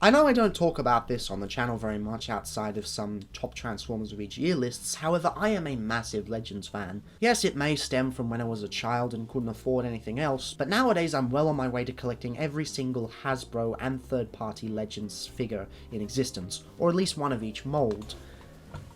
I know I don't talk about this on the channel very much outside of some top Transformers of each year lists, however I am a massive Legends fan. Yes, it may stem from when I was a child and couldn't afford anything else, but nowadays I'm well on my way to collecting every single Hasbro and third-party Legends figure in existence, or at least one of each mold.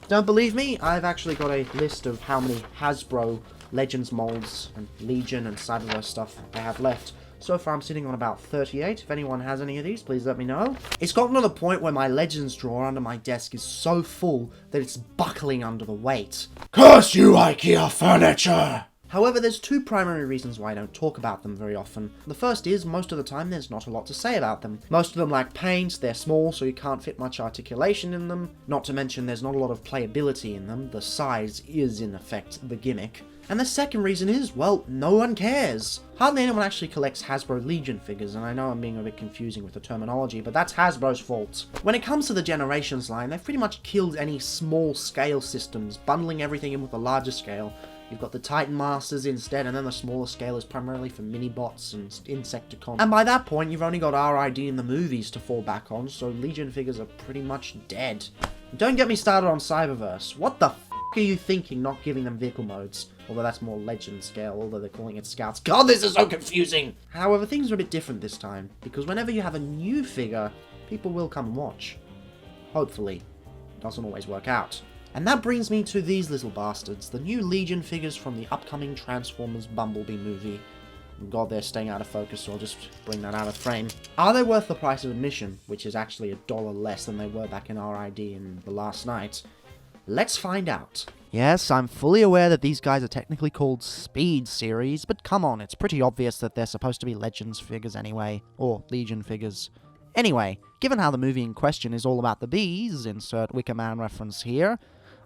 Don't believe me? I've actually got a list of how many Hasbro Legends molds and Legion and Cyberverse stuff I have left. So far I'm sitting on about 38. If anyone has any of these, please let me know. It's gotten to the point where my Legends drawer under my desk is so full that it's buckling under the weight. Curse you, IKEA furniture! However, there's two primary reasons why I don't talk about them very often. The first is, most of the time there's not a lot to say about them. Most of them lack paint, they're small so you can't fit much articulation in them, not to mention there's not a lot of playability in them, the size is in effect the gimmick. And the second reason is, well, no one cares. Hardly anyone actually collects Hasbro Legion figures, and I know I'm being a bit confusing with the terminology, but that's Hasbro's fault. When it comes to the Generations line, they've pretty much killed any small scale systems, bundling everything in with a larger scale. You've got the Titan Masters instead, and then the smaller scale is primarily for mini-bots and Insecticons. And by that point, you've only got RID in the movies to fall back on, so Legion figures are pretty much dead. Don't get me started on Cyberverse. What the f*** are you thinking not giving them vehicle modes? Although that's more Legend scale, although they're calling it Scouts. God, this is so confusing! However, things are a bit different this time, because whenever you have a new figure, people will come and watch. Hopefully. Doesn't always work out. And that brings me to these little bastards, the new Legion figures from the upcoming Transformers Bumblebee movie. God, they're staying out of focus, so I'll just bring that out of frame. Are they worth the price of admission, which is actually $1 less than they were back in RID in The Last Night? Let's find out. Yes, I'm fully aware that these guys are technically called Speed Series, but come on, it's pretty obvious that they're supposed to be Legends figures anyway, or Legion figures. Anyway, given how the movie in question is all about the bees, insert Wicker Man reference here,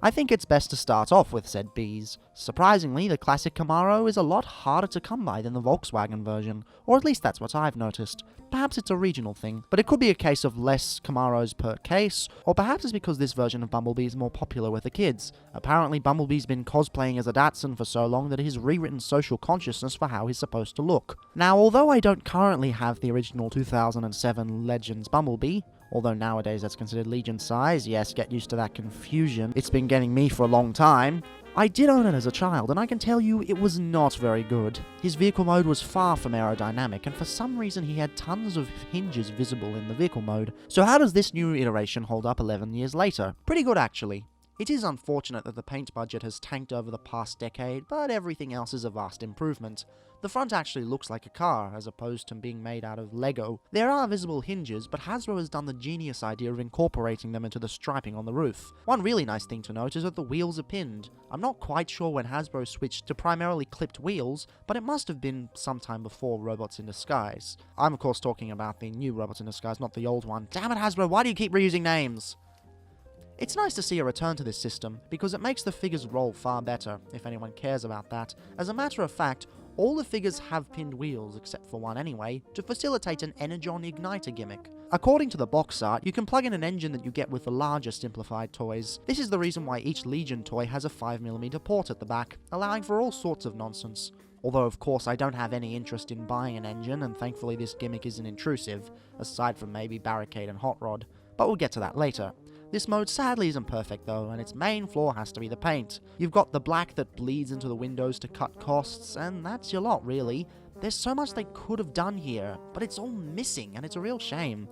I think it's best to start off with said bees. Surprisingly, the classic Camaro is a lot harder to come by than the Volkswagen version, or at least that's what I've noticed. Perhaps it's a regional thing, but it could be a case of less Camaros per case, or perhaps it's because this version of Bumblebee is more popular with the kids. Apparently Bumblebee's been cosplaying as a Datsun for so long that he's rewritten social consciousness for how he's supposed to look. Now, although I don't currently have the original 2007 Legends Bumblebee, although nowadays that's considered Legion size, yes, get used to that confusion, it's been getting me for a long time, I did own it as a child, and I can tell you it was not very good. His vehicle mode was far from aerodynamic, and for some reason he had tons of hinges visible in the vehicle mode. So how does this new iteration hold up 11 years later? Pretty good actually. It is unfortunate that the paint budget has tanked over the past decade, but everything else is a vast improvement. The front actually looks like a car, as opposed to being made out of Lego. There are visible hinges, but Hasbro has done the genius idea of incorporating them into the striping on the roof. One really nice thing to note is that the wheels are pinned. I'm not quite sure when Hasbro switched to primarily clipped wheels, but it must have been sometime before Robots in Disguise. I'm of course talking about the new Robots in Disguise, not the old one. Damn it, Hasbro, why do you keep reusing names? It's nice to see a return to this system, because it makes the figures roll far better, if anyone cares about that. As a matter of fact, all the figures have pinned wheels, except for one anyway, to facilitate an Energon igniter gimmick. According to the box art, you can plug in an engine that you get with the larger simplified toys. This is the reason why each Legion toy has a 5mm port at the back, allowing for all sorts of nonsense. Although of course I don't have any interest in buying an engine, and thankfully this gimmick isn't intrusive, aside from maybe Barricade and Hot Rod, but we'll get to that later. This mode sadly isn't perfect though, and its main flaw has to be the paint. You've got the black that bleeds into the windows to cut costs, and that's your lot really. There's so much they could have done here, but it's all missing, and it's a real shame.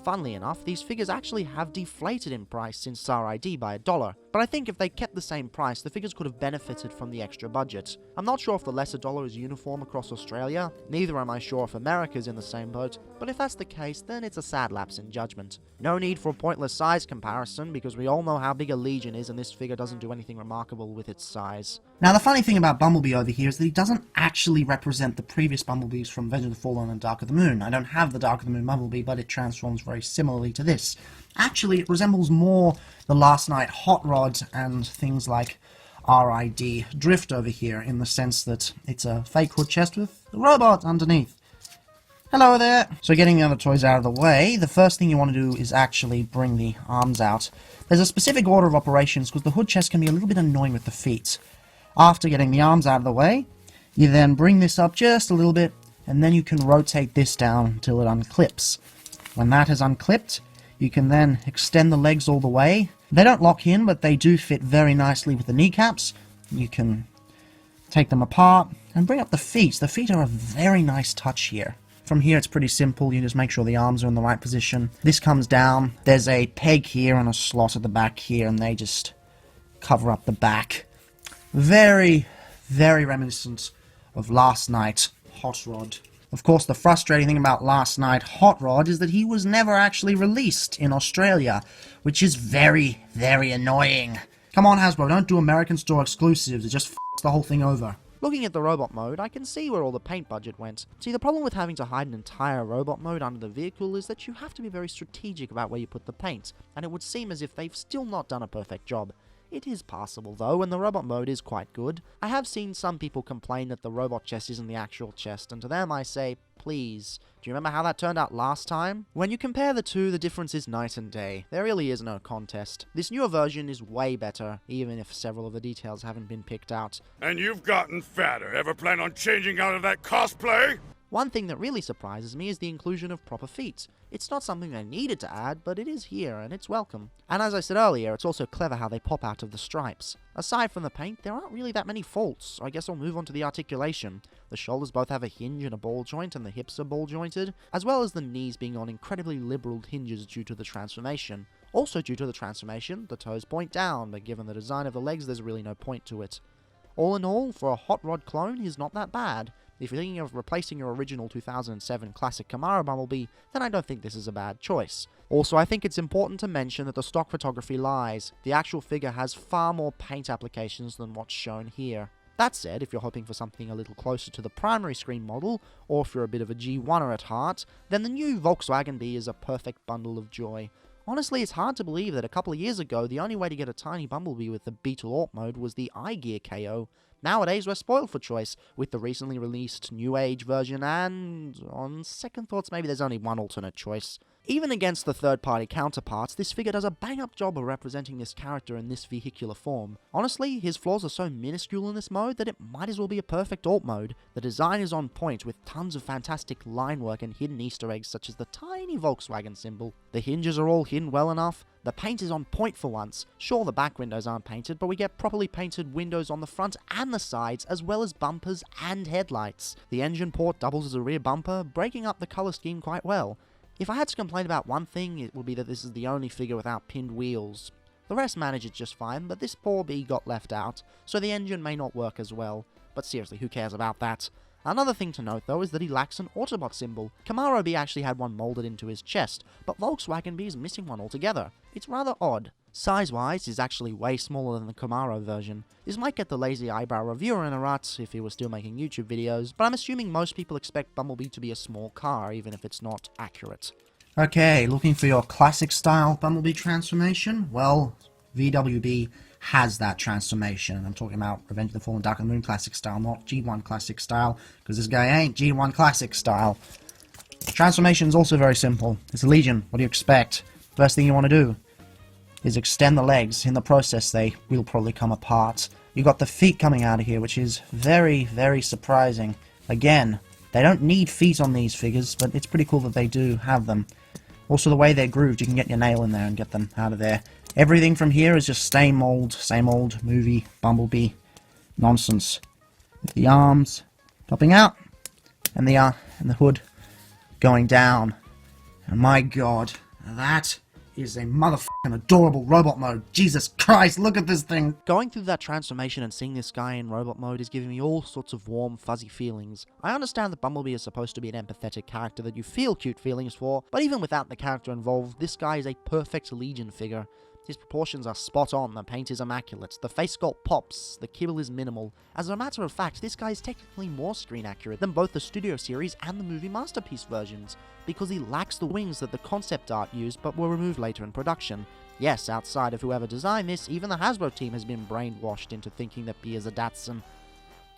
Funnily enough, these figures actually have deflated in price since RID by $1, but I think if they kept the same price, the figures could have benefited from the extra budget. I'm not sure if the lesser dollar is uniform across Australia, neither am I sure if America's in the same boat, but if that's the case, then it's a sad lapse in judgment. No need for a pointless size comparison, because we all know how big a Legion is and this figure doesn't do anything remarkable with its size. Now the funny thing about Bumblebee over here is that he doesn't actually represent the previous Bumblebees from Revenge of the Fallen and Dark of the Moon. I don't have the Dark of the Moon Bumblebee, but it transforms very similarly to this. Actually, it resembles more the Last Night Hot Rod and things like RID Drift over here, in the sense that it's a fake hood chest with a robot underneath. Hello there! So getting the other toys out of the way, the first thing you want to do is actually bring the arms out. There's a specific order of operations because the hood chest can be a little bit annoying with the feet. After getting the arms out of the way, you then bring this up just a little bit, and then you can rotate this down until it unclips. When that has unclipped, You can then extend the legs all the way. They don't lock in, but they do fit very nicely with the kneecaps. You can take them apart and bring up the feet. The feet are a very nice touch here. From here it's pretty simple, you just make sure the arms are in the right position. This comes down, there's a peg here and a slot at the back here, and they just cover up the back. Very, very reminiscent of Last Night Hot Rod. Of course, the frustrating thing about Last Night Hot Rod is that he was never actually released in Australia, which is very, very annoying. Come on, Hasbro, don't do American Store exclusives, it just f***s the whole thing over. Looking at the robot mode, I can see where all the paint budget went. See, the problem with having to hide an entire robot mode under the vehicle is that you have to be very strategic about where you put the paint, and it would seem as if they've still not done a perfect job. It is passable though, and the robot mode is quite good. I have seen some people complain that the robot chest isn't the actual chest, and to them I say, please, do you remember how that turned out last time? When you compare the two, the difference is night and day. There really is no contest. This newer version is way better, even if several of the details haven't been picked out. And you've gotten fatter. Ever plan on changing out of that cosplay? One thing that really surprises me is the inclusion of proper feet. It's not something I needed to add, but it is here, and it's welcome. And as I said earlier, it's also clever how they pop out of the stripes. Aside from the paint, there aren't really that many faults, so I guess I'll move on to the articulation. The shoulders both have a hinge and a ball joint, and the hips are ball jointed, as well as the knees being on incredibly liberal hinges due to the transformation. Also due to the transformation, the toes point down, but given the design of the legs, there's really no point to it. All in all, for a Hot Rod clone, he's not that bad. If you're thinking of replacing your original 2007 classic Camaro Bumblebee, then I don't think this is a bad choice. Also, I think it's important to mention that the stock photography lies. The actual figure has far more paint applications than what's shown here. That said, if you're hoping for something a little closer to the primary screen model, or if you're a bit of a G1er at heart, then the new Volkswagen Bee is a perfect bundle of joy. Honestly, it's hard to believe that a couple of years ago, the only way to get a tiny Bumblebee with the Beetle Alt mode was the iGear KO. Nowadays, we're spoiled for choice with the recently released New Age version, and on second thoughts, maybe there's only one alternate choice. Even against the third-party counterparts, this figure does a bang-up job of representing this character in this vehicular form. Honestly, his flaws are so minuscule in this mode that it might as well be a perfect alt mode. The design is on point with tons of fantastic line work and hidden Easter eggs such as the tiny Volkswagen symbol. The hinges are all hidden well enough. The paint is on point for once. Sure, the back windows aren't painted, but we get properly painted windows on the front and the sides, as well as bumpers and headlights. The engine port doubles as a rear bumper, breaking up the colour scheme quite well. If I had to complain about one thing, it would be that this is the only figure without pinned wheels. The rest manages just fine, but this poor bee got left out, so the engine may not work as well. But seriously, who cares about that? Another thing to note though is that he lacks an Autobot symbol. Camaro Bee actually had one moulded into his chest, but Volkswagen Bee is missing one altogether. It's rather odd. Size-wise, he's actually way smaller than the Camaro version. This might get the lazy eyebrow reviewer in a rut if he was still making YouTube videos, but I'm assuming most people expect Bumblebee to be a small car, even if it's not accurate. Okay, looking for your classic-style Bumblebee transformation? Well, VWB has that transformation. I'm talking about Revenge of the Fallen Dark of the Moon classic style, not G1 classic style, because this guy ain't G1 classic style. Transformation is also very simple. It's a Legion. What do you expect? First thing you want to do is extend the legs. In the process, they will probably come apart. You got the feet coming out of here, which is very, very surprising. Again, they don't need feet on these figures, but it's pretty cool that they do have them. Also, the way they're grooved, you can get your nail in there and get them out of there. Everything from here is just same old movie Bumblebee nonsense. With the arms popping out, and the hood going down. And my god, that is a motherfucking adorable robot mode. Jesus Christ, look at this thing! Going through that transformation and seeing this guy in robot mode is giving me all sorts of warm, fuzzy feelings. I understand that Bumblebee is supposed to be an empathetic character that you feel cute feelings for, but even without the character involved, this guy is a perfect Legion figure. His proportions are spot on, the paint is immaculate, the face sculpt pops, the kibble is minimal. As a matter of fact, this guy is technically more screen accurate than both the Studio Series and the Movie Masterpiece versions, because he lacks the wings that the concept art used but were removed later in production. Yes, outside of whoever designed this, even the Hasbro team has been brainwashed into thinking that B is a Datsun.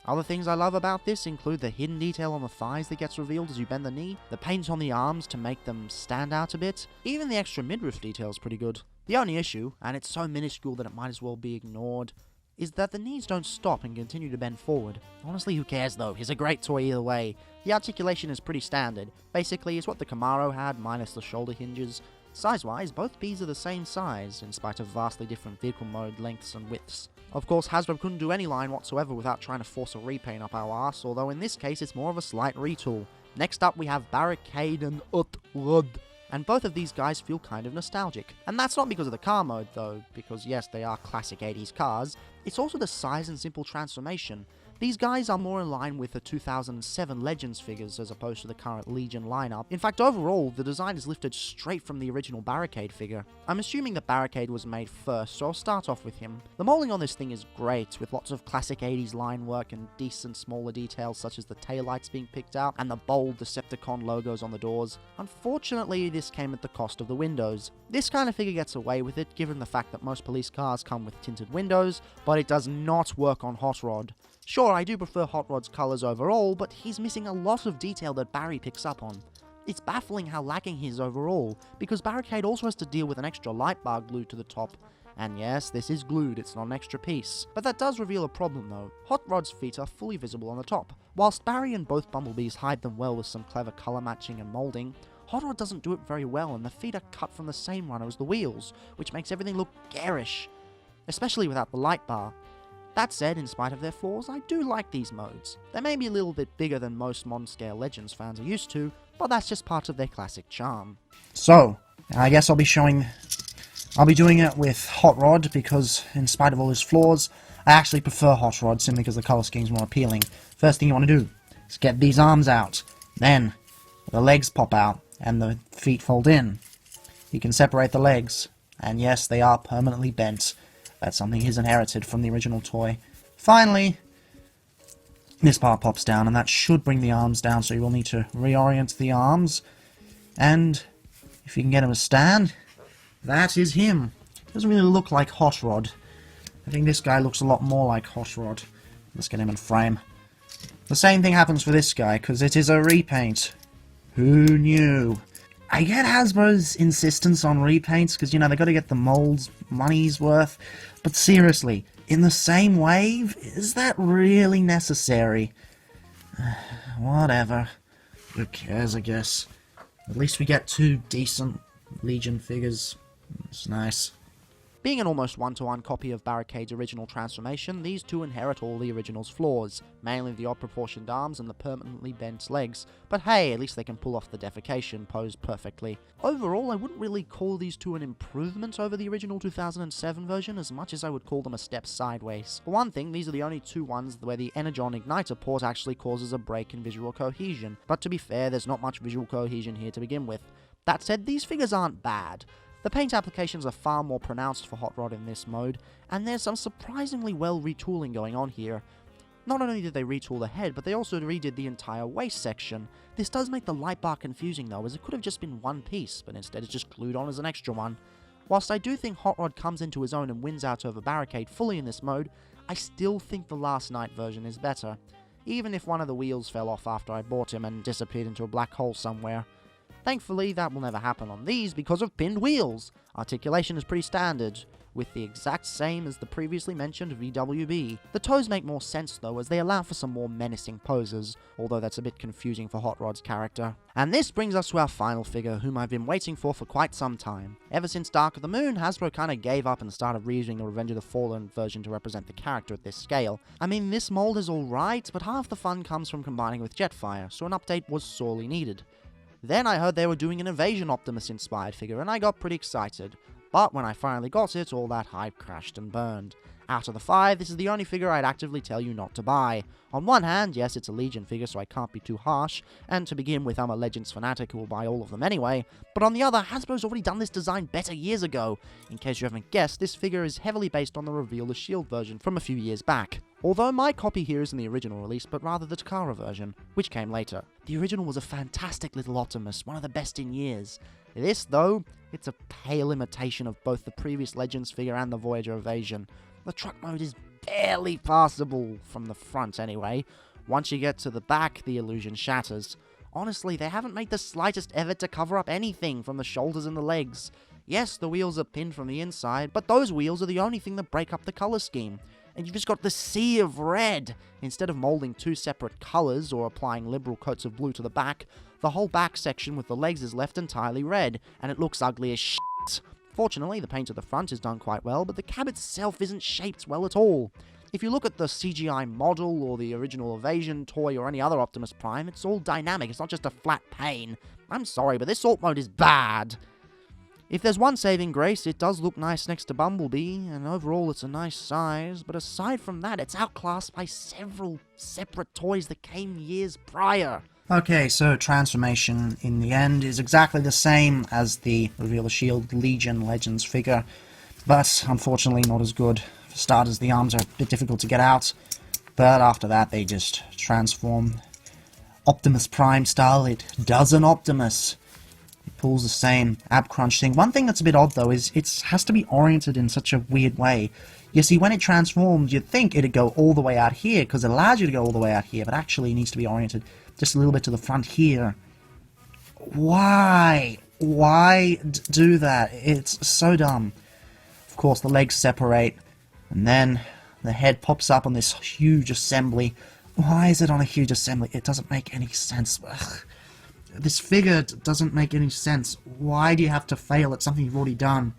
Other things I love about this include the hidden detail on the thighs that gets revealed as you bend the knee, the paint on the arms to make them stand out a bit, even the extra midriff detail is pretty good. The only issue, and it's so minuscule that it might as well be ignored, is that the knees don't stop and continue to bend forward. Honestly, who cares though? He's a great toy either way. The articulation is pretty standard. Basically, it's what the Camaro had, minus the shoulder hinges. Size-wise, both Bees are the same size, in spite of vastly different vehicle mode lengths and widths. Of course, Hasbro couldn't do any line whatsoever without trying to force a repaint up our arse, although in this case it's more of a slight retool. Next up we have Barricade and Utrud, and both of these guys feel kind of nostalgic. And that's not because of the car mode though, because yes, they are classic 80s cars, it's also the size and simple transformation. These guys are more in line with the 2007 Legends figures as opposed to the current Legion lineup. In fact, overall, the design is lifted straight from the original Barricade figure. I'm assuming the Barricade was made first, so I'll start off with him. The molding on this thing is great, with lots of classic 80s line work and decent smaller details such as the taillights being picked out and the bold Decepticon logos on the doors. Unfortunately, this came at the cost of the windows. This kind of figure gets away with it given the fact that most police cars come with tinted windows, but it does not work on Hot Rod. Sure, I do prefer Hot Rod's colours overall, but he's missing a lot of detail that Barry picks up on. It's baffling how lacking he is overall, because Barricade also has to deal with an extra light bar glued to the top. And yes, this is glued, it's not an extra piece. But that does reveal a problem though. Hot Rod's feet are fully visible on the top. Whilst Barry and both Bumblebees hide them well with some clever colour matching and moulding, Hot Rod doesn't do it very well, and the feet are cut from the same runner as the wheels, which makes everything look garish, especially without the light bar. That said, in spite of their flaws, I do like these modes. They may be a little bit bigger than most modern scale Legends fans are used to, but that's just part of their classic charm. So, I guess I'll be doing it with Hot Rod, because in spite of all his flaws, I actually prefer Hot Rod simply because the colour scheme's more appealing. First thing you want to do is get these arms out. Then, the legs pop out, and the feet fold in. You can separate the legs, and yes, they are permanently bent. That's something he's inherited from the original toy. Finally, this part pops down, and that should bring the arms down, so you will need to reorient the arms. And if you can get him to stand, that is him. Doesn't really look like Hot Rod. I think this guy looks a lot more like Hot Rod. Let's get him in frame. The same thing happens for this guy, because it is a repaint. Who knew? I get Hasbro's insistence on repaints, because, you know, they got to get the molds money's worth. But seriously, in the same wave, is that really necessary? Whatever. Who cares, I guess. At least we get two decent Legion figures. It's nice. Being an almost one-to-one copy of Barricade's original transformation, these two inherit all the original's flaws, mainly the odd-proportioned arms and the permanently bent legs, but hey, at least they can pull off the defecation pose perfectly. Overall, I wouldn't really call these two an improvement over the original 2007 version as much as I would call them a step sideways. For one thing, these are the only two ones where the Energon Igniter port actually causes a break in visual cohesion, but to be fair, there's not much visual cohesion here to begin with. That said, these figures aren't bad. The paint applications are far more pronounced for Hot Rod in this mode, and there's some surprisingly well retooling going on here. Not only did they retool the head, but they also redid the entire waist section. This does make the light bar confusing though, as it could have just been one piece, but instead it's just glued on as an extra one. Whilst I do think Hot Rod comes into his own and wins out over Barricade fully in this mode, I still think the Last Night version is better, even if one of the wheels fell off after I bought him and disappeared into a black hole somewhere. Thankfully, that will never happen on these because of pinned wheels. Articulation is pretty standard, with the exact same as the previously mentioned VWB. The toes make more sense though, as they allow for some more menacing poses, although that's a bit confusing for Hot Rod's character. And this brings us to our final figure, whom I've been waiting for quite some time. Ever since Dark of the Moon, Hasbro kinda gave up and started reusing the Revenge of the Fallen version to represent the character at this scale. I mean, this mold is alright, but half the fun comes from combining with Jetfire, so an update was sorely needed. Then I heard they were doing an Invasion Optimus inspired figure, and I got pretty excited. But when I finally got it, all that hype crashed and burned. Out of the 5, this is the only figure I'd actively tell you not to buy. On one hand, yes, it's a Legion figure, so I can't be too harsh, and to begin with, I'm a Legends fanatic who will buy all of them anyway, but on the other, Hasbro's already done this design better years ago. In case you haven't guessed, this figure is heavily based on the Reveal the Shield version from a few years back. Although my copy here isn't the original release, but rather the Takara version, which came later. The original was a fantastic little Optimus, one of the best in years. This, though, it's a pale imitation of both the previous Legends figure and the Voyager Evasion. The truck mode is barely passable, from the front anyway. Once you get to the back, the illusion shatters. Honestly, they haven't made the slightest effort to cover up anything from the shoulders and the legs. Yes, the wheels are pinned from the inside, but those wheels are the only thing that break up the colour scheme. And you've just got the sea of red. Instead of moulding two separate colours or applying liberal coats of blue to the back, The whole back section with the legs is left entirely red, and it looks ugly as shit. Fortunately, the paint at the front is done quite well, but the cab itself isn't shaped well at all. If you look at the CGI model, or the original Evasion toy, or any other Optimus Prime, it's all dynamic, it's not just a flat pane. I'm sorry, but this sort mode is bad. If there's one saving grace, it does look nice next to Bumblebee, and overall it's a nice size, but aside from that, it's outclassed by several separate toys that came years prior. Okay, so transformation in the end is exactly the same as the Reveal the Shield Legion Legends figure, but unfortunately not as good. For starters, the arms are a bit difficult to get out, but after that they just transform Optimus Prime style. It does an Optimus. It pulls the same ab crunch thing. One thing that's a bit odd though is it has to be oriented in such a weird way. You see, when it transforms, you'd think it'd go all the way out here, because it allows you to go all the way out here, but actually it needs to be oriented just a little bit to the front here. Why? Why do that? It's so dumb. Of course, the legs separate, and then the head pops up on this huge assembly. Why is it on a huge assembly? It doesn't make any sense. Ugh. This figure doesn't make any sense. Why do you have to fail at something you've already done?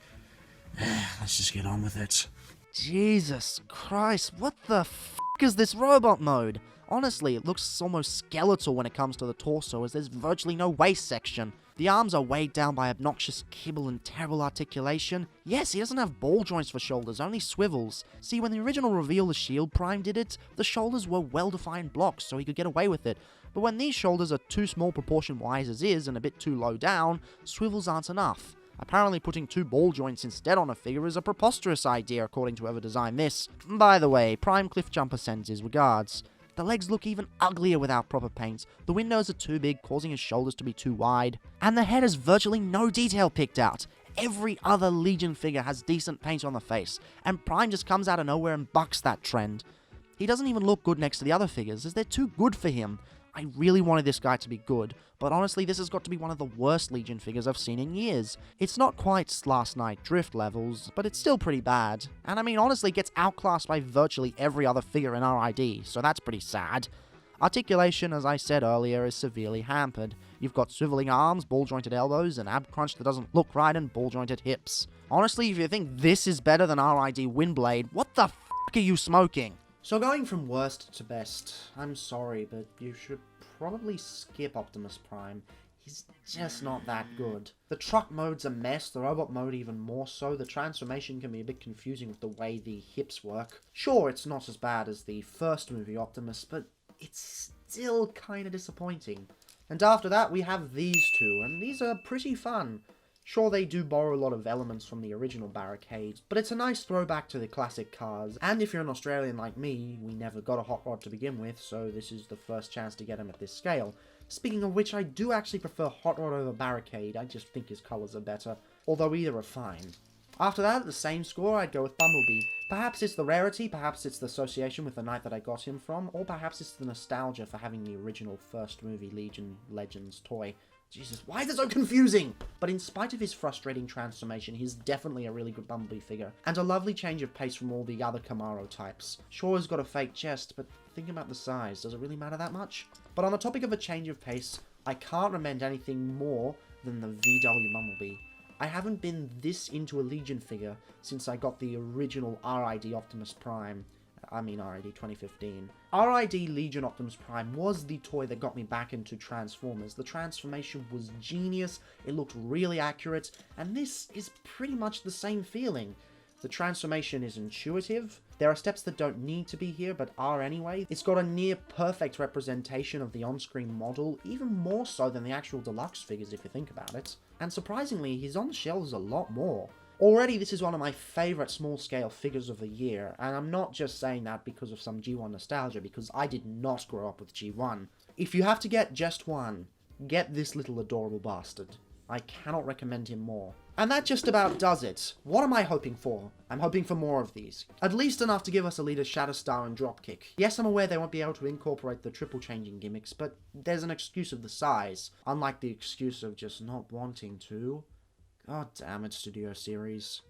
Let's just get on with it. Jesus Christ, what the f*** is this robot mode? Honestly, it looks almost skeletal when it comes to the torso, as there's virtually no waist section. The arms are weighed down by obnoxious kibble and terrible articulation. Yes, he doesn't have ball joints for shoulders, only swivels. See, when the original Reveal the Shield Prime did it, the shoulders were well-defined blocks, so he could get away with it. But when these shoulders are too small proportion-wise as is, and a bit too low down, swivels aren't enough. Apparently putting 2 ball joints instead on a figure is a preposterous idea, according to whoever designed this. By the way, Prime Cliffjumper sends his regards. The legs look even uglier without proper paint, the windows are too big, causing his shoulders to be too wide, and the head has virtually no detail picked out. Every other Legion figure has decent paint on the face, and Prime just comes out of nowhere and bucks that trend. He doesn't even look good next to the other figures, as they're too good for him. I really wanted this guy to be good, but honestly this has got to be one of the worst Legion figures I've seen in years. It's not quite Last Night Drift levels, but it's still pretty bad. And I mean, honestly, it gets outclassed by virtually every other figure in RID, so that's pretty sad. Articulation, as I said earlier, is severely hampered. You've got swiveling arms, ball-jointed elbows, an ab crunch that doesn't look right, and ball-jointed hips. Honestly, if you think this is better than RID Windblade, what the f*** are you smoking? So going from worst to best, I'm sorry, but you should probably skip Optimus Prime. He's just not that good. The truck mode's a mess, the robot mode even more so. The transformation can be a bit confusing with the way the hips work. Sure, it's not as bad as the first movie Optimus, but it's still kinda disappointing. And after that, we have these two, and these are pretty fun. Sure, they do borrow a lot of elements from the original Barricades, but it's a nice throwback to the classic cars, and if you're an Australian like me, we never got a hot rod to begin with, so this is the first chance to get him at this scale. Speaking of which, I do actually prefer Hot Rod over Barricade, I just think his colours are better, although either are fine. After that, at the same score, I'd go with Bumblebee. Perhaps it's the rarity, perhaps it's the association with the night that I got him from, or perhaps it's the nostalgia for having the original first movie Legion Legends toy. Jesus, why is it so confusing? But in spite of his frustrating transformation, he's definitely a really good Bumblebee figure, and a lovely change of pace from all the other Camaro types. Sure, he's got a fake chest, but think about the size, does it really matter that much? But on the topic of a change of pace, I can't recommend anything more than the VW Bumblebee. I haven't been this into a Legion figure since I got the original RID Optimus Prime. I mean RID 2015. RID Legion Optimus Prime was the toy that got me back into Transformers. The transformation was genius, it looked really accurate, and this is pretty much the same feeling. The transformation is intuitive, there are steps that don't need to be here but are anyway. It's got a near perfect representation of the on-screen model, even more so than the actual deluxe figures if you think about it. And surprisingly, he's on shelves a lot more. Already, this is one of my favourite small-scale figures of the year, and I'm not just saying that because of some G1 nostalgia, because I did not grow up with G1. If you have to get just one, get this little adorable bastard. I cannot recommend him more. And that just about does it. What am I hoping for? I'm hoping for more of these. At least enough to give us a leader Shatterstar and Dropkick. Yes, I'm aware they won't be able to incorporate the triple changing gimmicks, but there's an excuse of the size, unlike the excuse of just not wanting to. God damn it, Studio Series.